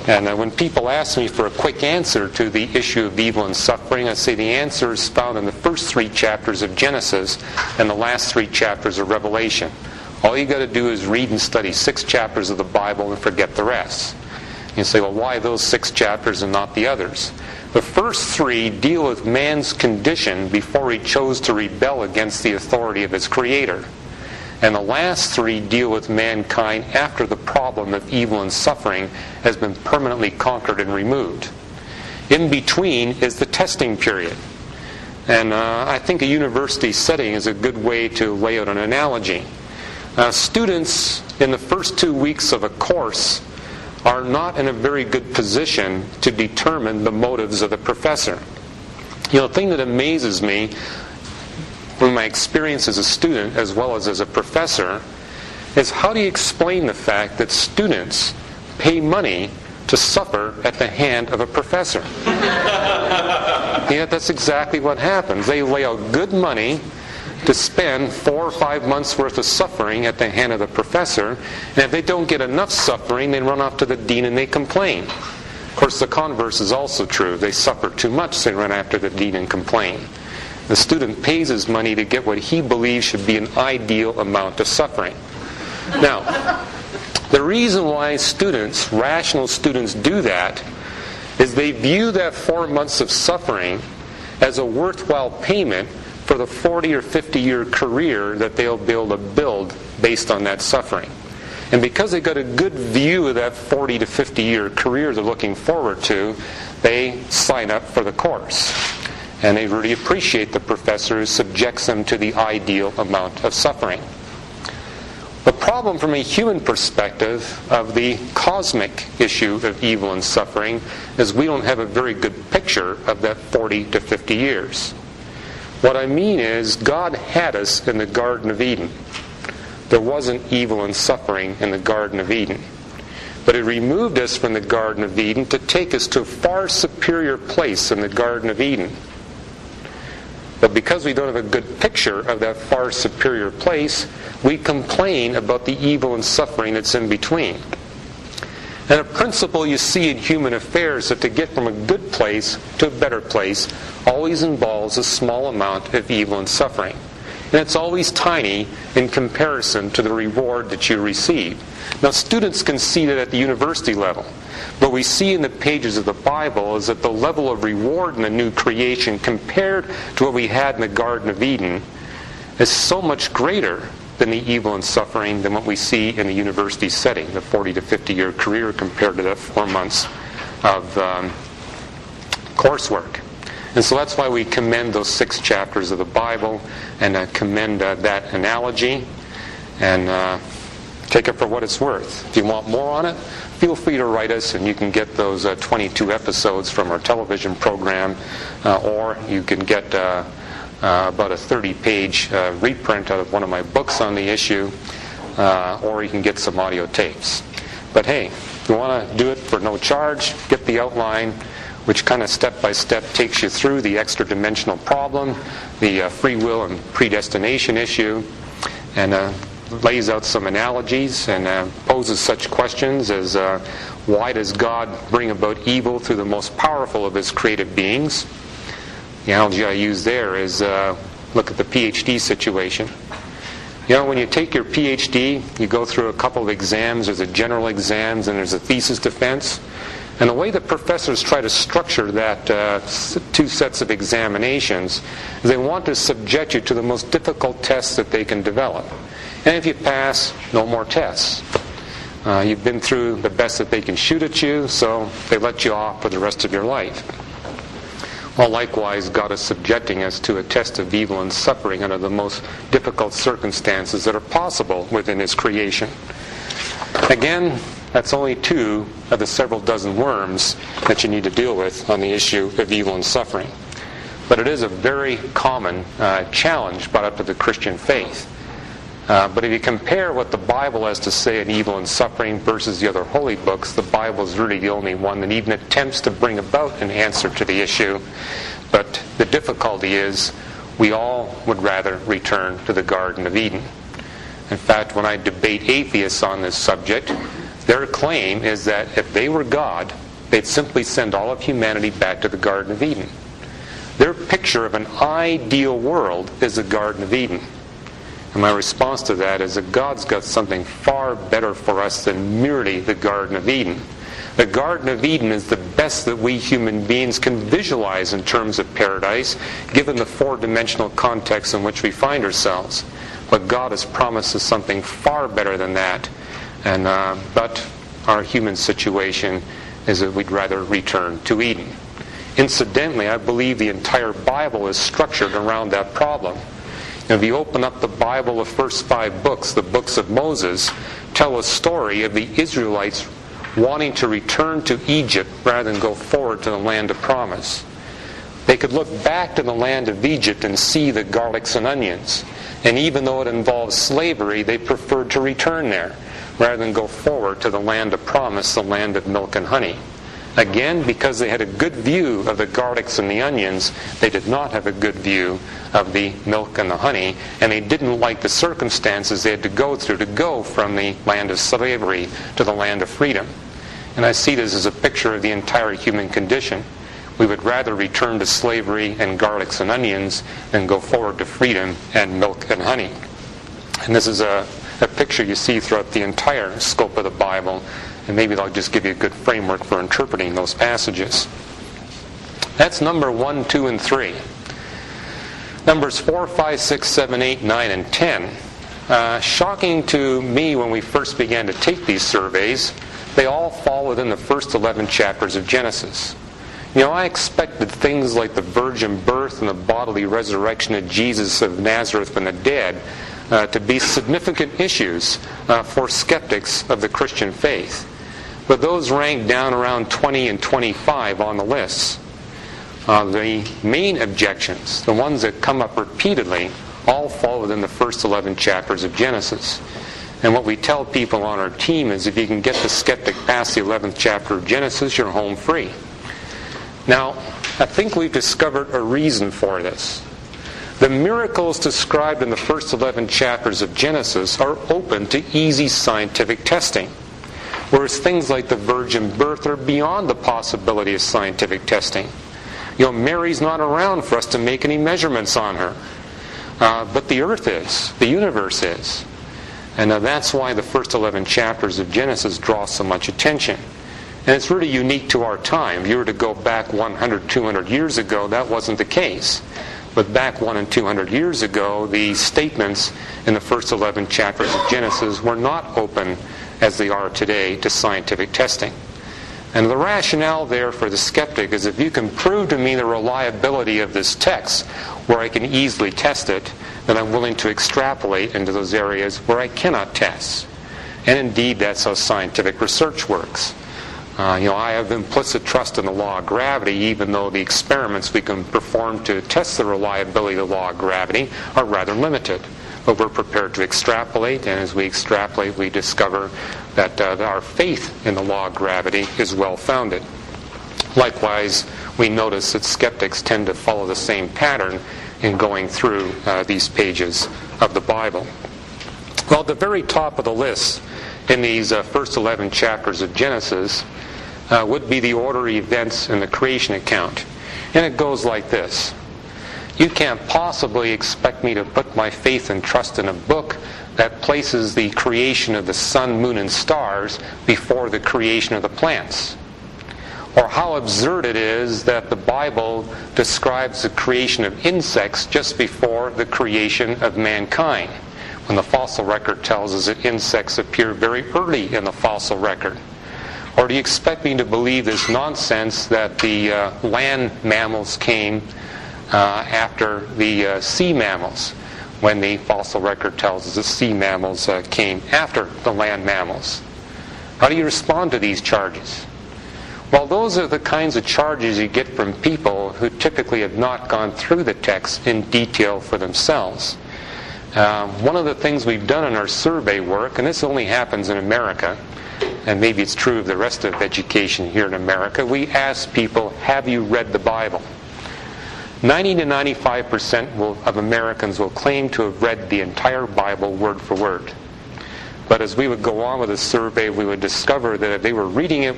And when people ask me for a quick answer to the issue of evil and suffering, I say the answer is found in the first 3 chapters of Genesis and the last 3 chapters of Revelation. All you got to do is read and study 6 chapters of the Bible and forget the rest. You say, well, why those 6 chapters and not the others? The first 3 deal with man's condition before he chose to rebel against the authority of his Creator. And the last 3 deal with mankind after the problem of evil and suffering has been permanently conquered and removed. In between is the testing period. And I think a university setting is a good way to lay out an analogy. Students in the first 2 weeks of a course are not in a very good position to determine the motives of the professor. You know, the thing that amazes me from my experience as a student as well as a professor is how do you explain the fact that students pay money to suffer at the hand of a professor? Yeah, that's exactly what happens. They lay out good money to spend 4 or 5 months worth of suffering at the hand of the professor, and if they don't get enough suffering, they run off to the dean and they complain. Of course, the converse is also true. They suffer too much, they run after the dean and complain. The student pays his money to get what he believes should be an ideal amount of suffering. Now, the reason why students, rational students, do that is they view that 4 months of suffering as a worthwhile payment for the 40 or 50-year career that they'll be able to build based on that suffering. And because they got a good view of that 40 to 50-year career they're looking forward to, they sign up for the course. And they really appreciate the professor who subjects them to the ideal amount of suffering. The problem from a human perspective of the cosmic issue of evil and suffering is we don't have a very good picture of that 40 to 50 years. What I mean is, God had us in the Garden of Eden. There wasn't evil and suffering in the Garden of Eden. But He removed us from the Garden of Eden to take us to a far superior place in the Garden of Eden. But because we don't have a good picture of that far superior place, we complain about the evil and suffering that's in between. And a principle you see in human affairs that to get from a good place to a better place always involves a small amount of evil and suffering. And it's always tiny in comparison to the reward that you receive. Now, students can see that at the university level. What we see in the pages of the Bible is that the level of reward in the new creation compared to what we had in the Garden of Eden is so much greater than the evil and suffering than what we see in the university setting, the 40 to 50-year career compared to the 4 months of coursework. And so that's why we commend those 6 chapters of the Bible and commend that analogy and take it for what it's worth. If you want more on it, feel free to write us and you can get those 22 episodes from our television program, or you can get about a 30-page reprint of one of my books on the issue, or you can get some audio tapes. But hey, if you want to do it for no charge, get the outline, which kind of step-by-step takes you through the extra-dimensional problem, the free will and predestination issue, and lays out some analogies and poses such questions as why does God bring about evil through the most powerful of His created beings? The analogy I use there is look at the PhD situation. You know, when you take your PhD, you go through a couple of exams. There's a general exams and there's a thesis defense. And the way the professors try to structure that 2 sets of examinations is they want to subject you to the most difficult tests that they can develop. And if you pass, no more tests. You've been through the best that they can shoot at you, so they let you off for the rest of your life. Well, likewise, God is subjecting us to a test of evil and suffering under the most difficult circumstances that are possible within His creation. Again, that's only 2 of the several dozen worms that you need to deal with on the issue of evil and suffering. But it is a very common challenge brought up to the Christian faith. But if you compare what the Bible has to say on evil and suffering versus the other holy books, the Bible is really the only one that even attempts to bring about an answer to the issue. But the difficulty is, we all would rather return to the Garden of Eden. In fact, when I debate atheists on this subject, Their claim is that if they were God, they'd simply send all of humanity back to the Garden of Eden. Their picture of an ideal world is the Garden of Eden. And my response to that is that God's got something far better for us than merely the Garden of Eden. The Garden of Eden is the best that we human beings can visualize in terms of paradise, given the four-dimensional context in which we find ourselves. But God has promised us something far better than that. And but our human situation is that we'd rather return to Eden. Incidentally, I believe the entire Bible is structured around that problem. If you open up the Bible, the first 5 books, the books of Moses, tell a story of the Israelites wanting to return to Egypt rather than go forward to the land of promise. They could look back to the land of Egypt and see the garlics and onions. And even though it involved slavery, they preferred to return there rather than go forward to the land of promise, the land of milk and honey. Again, because they had a good view of the garlics and the onions, they did not have a good view of the milk and the honey, and they didn't like the circumstances they had to go through to go from the land of slavery to the land of freedom. And I see this as a picture of the entire human condition. We would rather return to slavery and garlics and onions than go forward to freedom and milk and honey. And this is a picture you see throughout the entire scope of the Bible, and maybe that'll just give you a good framework for interpreting those passages. That's number 1, 2, and 3. Numbers 4, 5, 6, 7, 8, 9, and 10. Shocking to me when we first began to take these surveys, they all fall within the first 11 chapters of Genesis. You know, I expected things like the virgin birth and the bodily resurrection of Jesus of Nazareth from the dead to be significant issues for skeptics of the Christian faith. But those rank down around 20 and 25 on the lists. The main objections, the ones that come up repeatedly, all fall within the first 11 chapters of Genesis. And what we tell people on our team is if you can get the skeptic past the 11th chapter of Genesis, you're home free. Now, I think we've discovered a reason for this. The miracles described in the first 11 chapters of Genesis are open to easy scientific testing, whereas things like the virgin birth are beyond the possibility of scientific testing. You know, Mary's not around for us to make any measurements on her. But the earth is, the universe is. And that's why the first 11 chapters of Genesis draw so much attention. And it's really unique to our time. If you were to go back 100, 200 years ago, that wasn't the case. But back 100 and 200 years ago, the statements in the first 11 chapters of Genesis were not open as they are today to scientific testing. And the rationale there for the skeptic is if you can prove to me the reliability of this text where I can easily test it, then I'm willing to extrapolate into those areas where I cannot test. And indeed, that's how scientific research works. I have implicit trust in the law of gravity, even though the experiments we can perform to test the reliability of the law of gravity are rather limited. But we're prepared to extrapolate, and as we extrapolate, we discover that our faith in the law of gravity is well-founded. Likewise, we notice that skeptics tend to follow the same pattern in going through these pages of the Bible. Well, at the very top of the list in these first 11 chapters of Genesis would be the order of events in the creation account. And it goes like this. You can't possibly expect me to put my faith and trust in a book that places the creation of the sun, moon, and stars before the creation of the plants. Or how absurd it is that the Bible describes the creation of insects just before the creation of mankind, when the fossil record tells us that insects appear very early in the fossil record. Or do you expect me to believe this nonsense that the land mammals came after the sea mammals, when the fossil record tells us the sea mammals came after the land mammals? How do you respond to these charges? Well, those are the kinds of charges you get from people who typically have not gone through the text in detail for themselves. One of the things we've done in our survey work, and this only happens in America, and maybe it's true of the rest of education here in America, we ask people, have you read the Bible? 90 to 95% of Americans will claim to have read the entire Bible word for word. But as we would go on with the survey, we would discover that if they were reading it